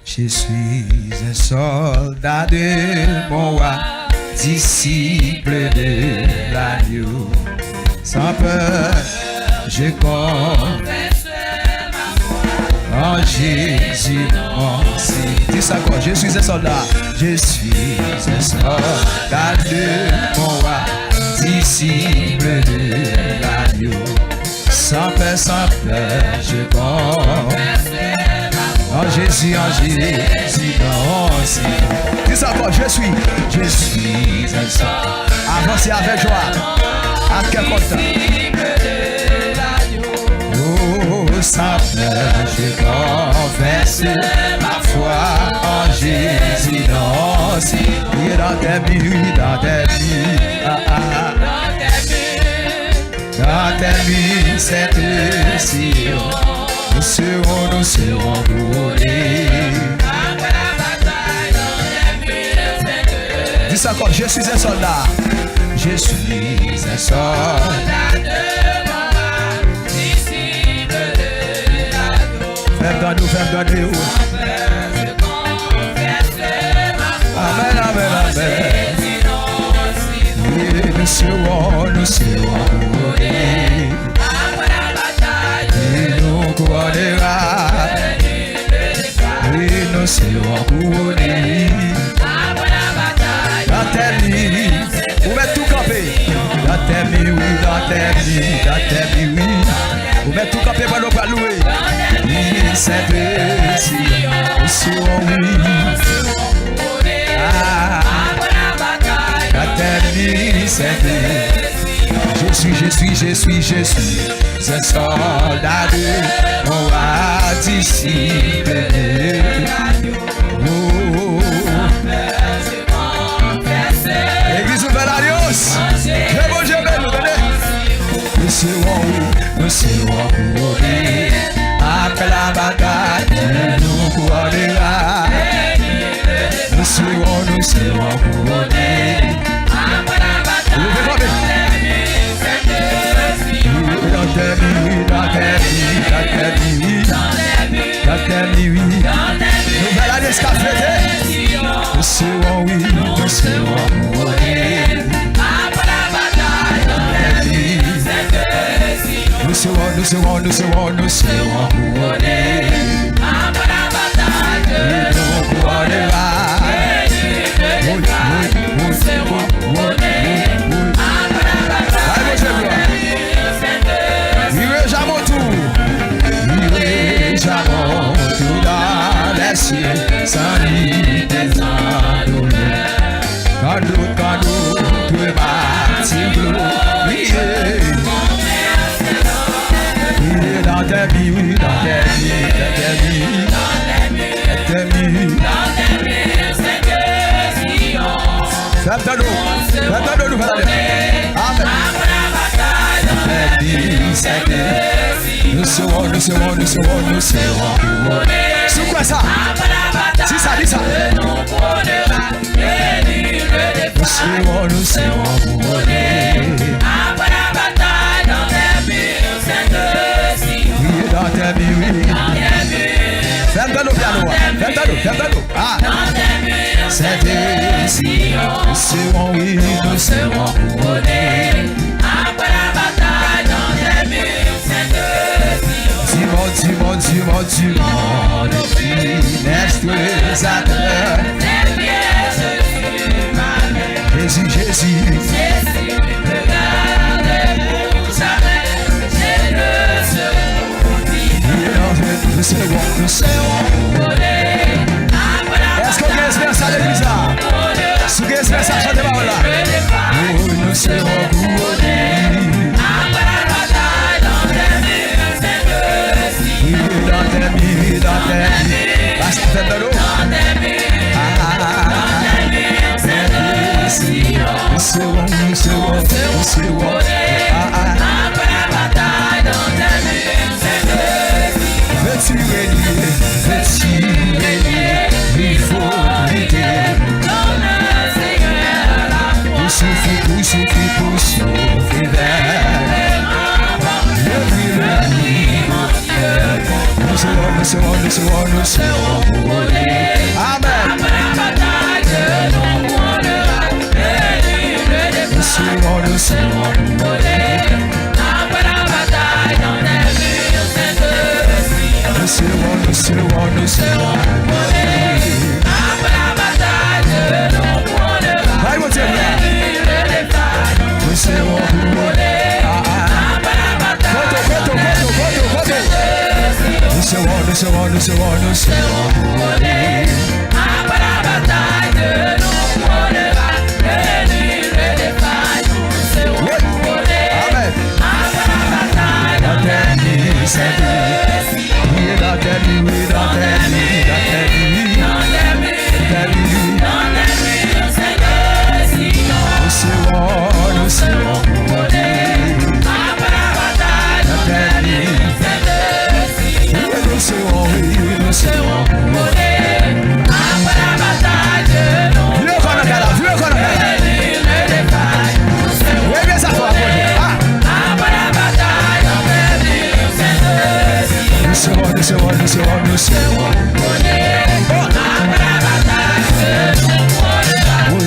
Je suis un soldat de mon roi, disciple de l'agneau. Sans peur, je confesse ma foi en Jésus mon Seigneur. Dis ça quoi? Je suis un soldat. Je suis un soldat de mon roi, disciple de l'agneau. Sans peur, je confesse en Jésus, mon Seigneur. Dis ça quoi? Je suis un soldat. Avancez avec joie. À quel content? Oh, sans peur, je confesse ma foi en Jésus, non, si. Il est dans tes nuits, dans tes nuits, cette Sion. Nous serons couronnés. Dis ça encore, je suis un soldat. Je suis un soldat de mon disciple de l'agneau. Fais-moi donner. Je confesse ma foi. Amen, amen, amen. Nous serons couronnés. Après la bataille, il nous couronnera. Et nous serons couronnés. Après la bataille, dans tes nuits. Vous mettez tout campé. Dans tes nuits, oui, dans tes nuits, oui. Vous mettez tout campé pour nous pas louer. Oui, c'est précis. Nous serons oui. Dans tes nuits, c'est précis. Je suis un soldat de mon roi, disciple de l'agneau. Église Nouvelle Alliance, le bon Dieu nous venez. Nous serons couronnés. Après la bataille, nous couronnera. Nous serons couronnés. Après la bataille, dans tes nuits, Nouvelle Alliance qu'a fêté. Nous serons oui, nous serons couronnés. Après la bataille, dans tes nuits, nous serons couronnés. Après la bataille, nous couronnera. Nous serons couronnés. Après la bataille, dans les cieux, sans lit des endouleurs. Quand d'autres bâtis glorieux. Il est dans tes vies, oui, dans tes vies, c'est que Sion. Fais-le nous, Amen. Après la bataille, dans tes vies, c'est que nous serons couronnés. Sous quoi ça? Dis ça. Nous serons couronnés. Après la bataille, dans tes murs, c'est que Sion. Oui, dans tes murs. Fais-le nous, piano. Dans tes murs, c'est que Sion. Nous serons couronnés. Après la bataille, dans tes murs, c'est que Sion. Simon, nos finestres à terre. Jésus, regarde pour sa main. Nous serons couronnés. Est-ce qu'on a espérance à l'église là? Si vous avez espérance à chanter par là. Nous serons couronnés. Après la bataille, dans tes murs, c'est que Sion. Dans tes murs. Parce que faites de l'eau. Dans tes murs, c'est que Sion. Nous serons couronnés. Après la bataille, dans tes murs, c'est que Sion. Veux-tu régner, il faut prier. Dans le Seigneur la foi. Pour souffler vers. Le plus mon Dieu. nous serons couronnés. Amen. Après la bataille, nous prendra le départ. Nous serons couronnés. Après la bataille, dans les murs saints de Sion. Nous serons couronnés. Après la bataille, nous prendra le départ. Nous serons couronnés. Après la bataille, nous serons couronnés. Après la bataille, nous prendra le départ. Nous serons couronnés. Après la bataille, dans les murs saints de Sion. Dans les murs saints de Sion. Nous serons couronnés. Après la bataille, dans les murs saints de Sion. Nous serons couronnés. Après la bataille, nous prendrons le départ. Nous serons couronnés. Après la bataille, dans les murs saints de Sion. Nous serons couronnés. Après la bataille, nous prendrons le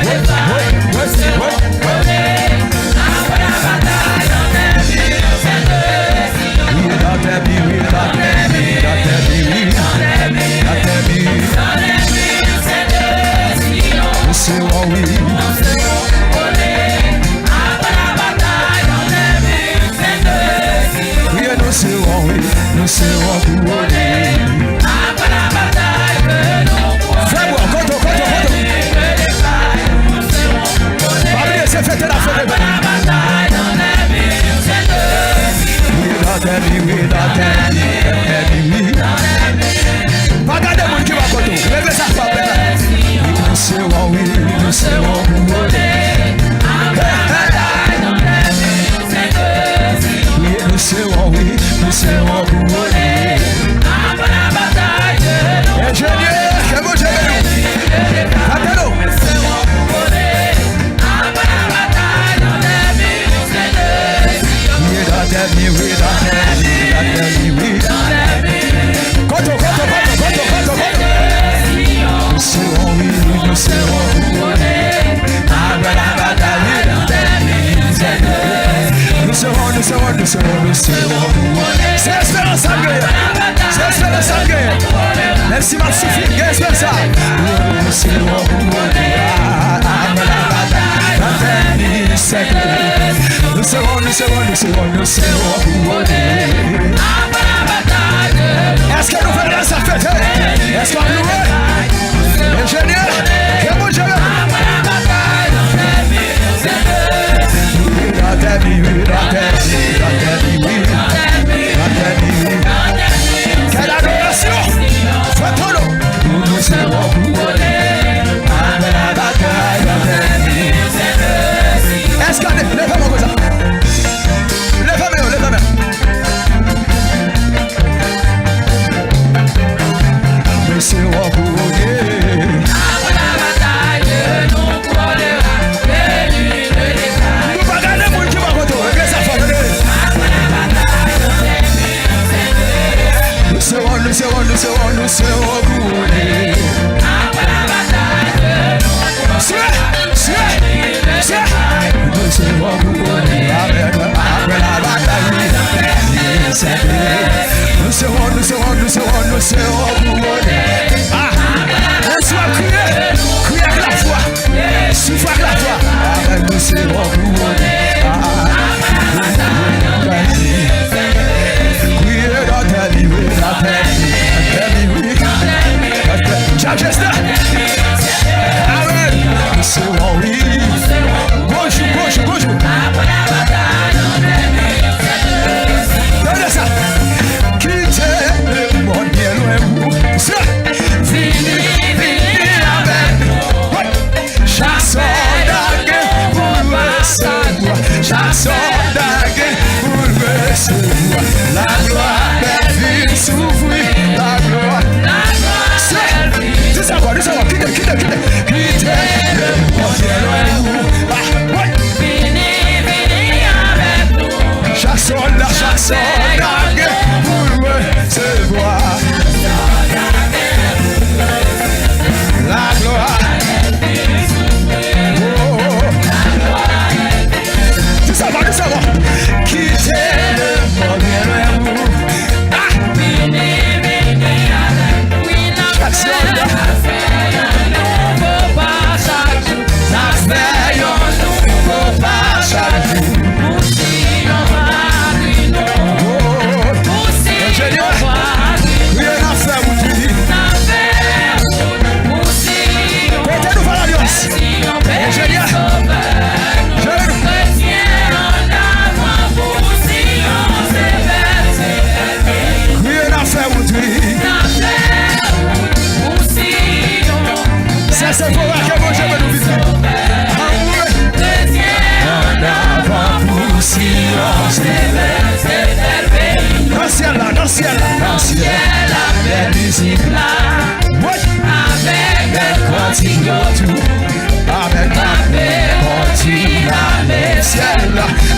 départ. Nous serons couronnés. Après la bataille, dans les murs saints de Sion. Dans les murs saints de Sion. Nous serons couronnés. Après la bataille, dans les murs saints de Sion. Nous serons couronnés. Après la bataille, nous prendrons le départ. Nous serons couronnés. Après la bataille, dans les murs saints de Sion. Nous serons couronnés. Après la bataille, dans les murs saints de Sion. Nous serons couronnés. Après la bataille, nous prendrons le départ. Nous serons couronnés. Après la bataille, dans les murs saints de Sion. Dans les murs saints de Sion. Nous serons couronnés. Après la bataille, dans les murs saints de Sion. Nous serons couronnés. C'est l'espérance à gueule. C'est l'espérance à gueule. Merci, ma souffle. Espérance à nous serons couronnés. Après la bataille, dans les murs saints de Sion. Nous serons couronnés. Après la bataille, est-ce que nous faisons ça fête? Est-ce qu'on nous voit? Ingénieur, que bon Dieu. après la bataille, dans les murs saints de Sion. Quelle adoration! Fais ton nom. Nous serons couronnés. Après la bataille, dans les murs saints de Sion. Est-ce qu'on est? Lève-moi comme ça. Lève-moi. Nous serons couronnés. Après la bataille, nous prendrons le départ. Nous pas garder mon qui va contre eux. Laisse ça faire. Après la bataille, dans les murs saints de Sion. Nous serons couronnés. Après la bataille, nous prendrons Nous serons couronnés. Après la bataille, nous serons couronnés. Ah, on soit crier avec la foi, souffle avec la foi. Nous serons couronnés. Crier dans ta vie, Jacques Esther. Amen. Nous serons bonjour. Après la bataille, dans les murs saints de Sion. Donnez ça. Quittez le monde bien loin. Vini avec nous. Chassons d'agues pour le recevoir. La gloire, la vie s'ouvrir. La gloire, c'est ça. ciel, avec visible, avec des continents, avec continent, avec ciel,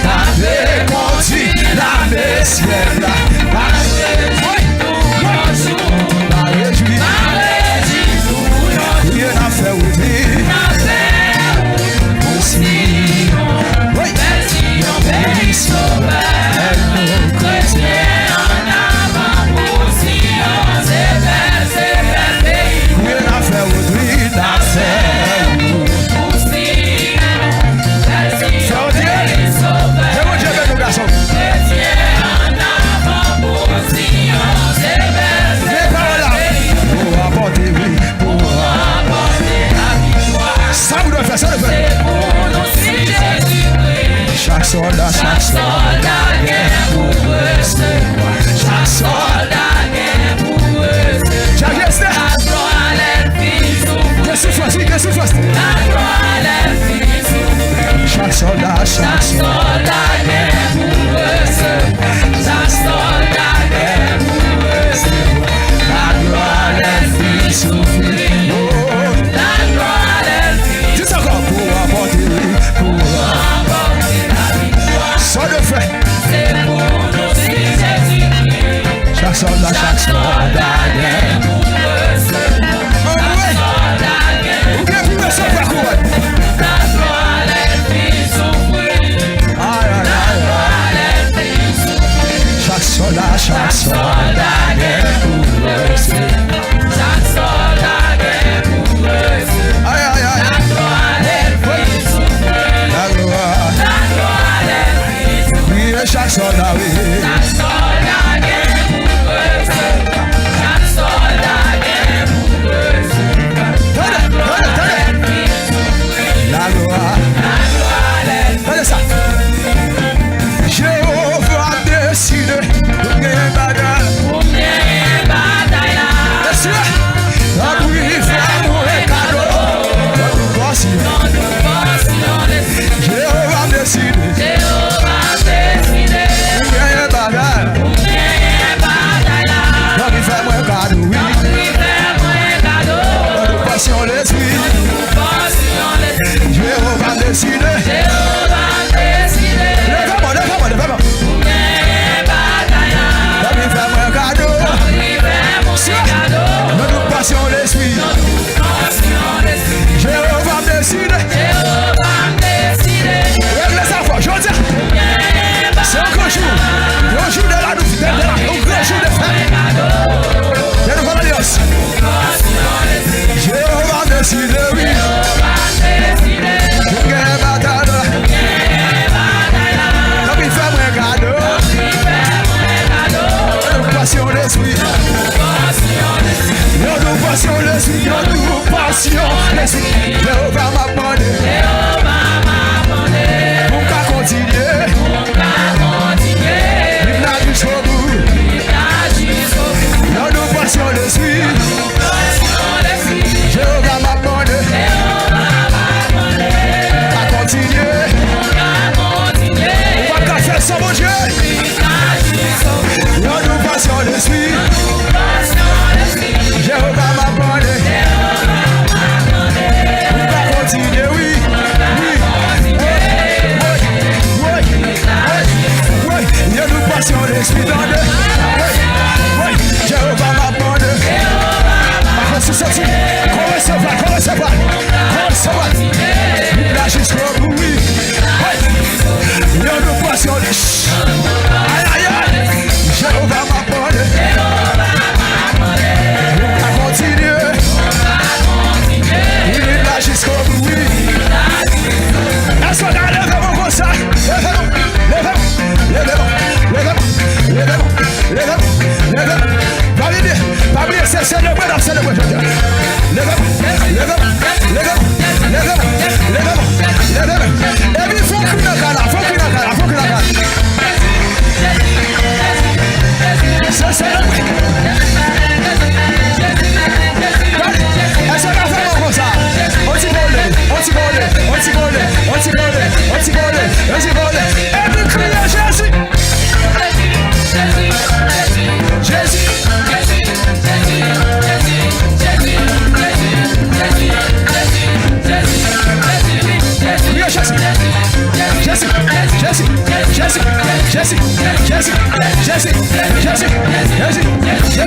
avec continent, avec ciel, rien à faire ouvrir, chaque soldat gagne pour recevoir. Chaque soldat gagne pour recevoir. Chaque gestion. La gloire est finie sous. Qu'est-ce que tu fais? Qu'est-ce que tu fais? La gloire est finie sous. Chaque soldat gagne pour recevoir. Chaque soldat gagne pour recevoir. La gloire est finie sous. La gloire est finie. Dis encore pour apporter. Sans de fait, c'est pour nous si Jésus-Christ. Chaque soldat gagne pour recevoir. Chaque soldat gagne pour recevoir. La gloire est finie souffrir. La gloire est finie souffrir. Chaque soldat gagne pour recevoir. Chaque soldat gagne pour recevoir. La gloire est finie souffrir. La gloire est finie. Chaque soldat, oui. Chaque soldat gagne pour recevoir. Chaque soldat gagne pour recevoir. La gloire est finie. La gloire est finie. Regardez ça. Jéhovah décide pour gagner bataille. Pour gagner bataille. Bien sûr. La pluie fait mourir cadeau. Jéhovah décide. Jéhovah décide. Lève-moi. L'homme fait mon cadeau. Notre passion l'esprit. Jéhovah décide. Règle sa foi, je veux dire. C'est un grand jour. Le jour de la nouveauté, un grand jour de fête. C'est le Valérios. Jéhovah décide, oui. Passion l'esprit. Nous passion l'esprit. Nous passion l'esprit. Jéhovah m'a demandé. Pour qu'à continuer. Il n'a jusqu'au bout. Nous passion l'esprit. Jéhovah m'a demandé. À continuer. Pour qu'à faire son bon Dieu. Nous passion l'esprit. Jéhovah m'a demandé. On va continuer, oui. Nous passion l'esprit dans le. Jéhovah m'a demandé. C'est sorti. Qu'on recevoir. Là jusqu'au bout, oui. Nous passion l'esprit. Aïe. Jéhovah m'a demandé. On va continuer. Il est là jusqu'au bout, oui. Est-ce qu'on a lève-moi comme ça? Lève-moi. Va venir, c'est célébrer, je dis. Lève-moi. Et puis, il faut qu'il n'a qu'à là. C'est célébrer. Est-ce qu'on a fait comme ça? On s'y vole. Et puis, crier Jésus.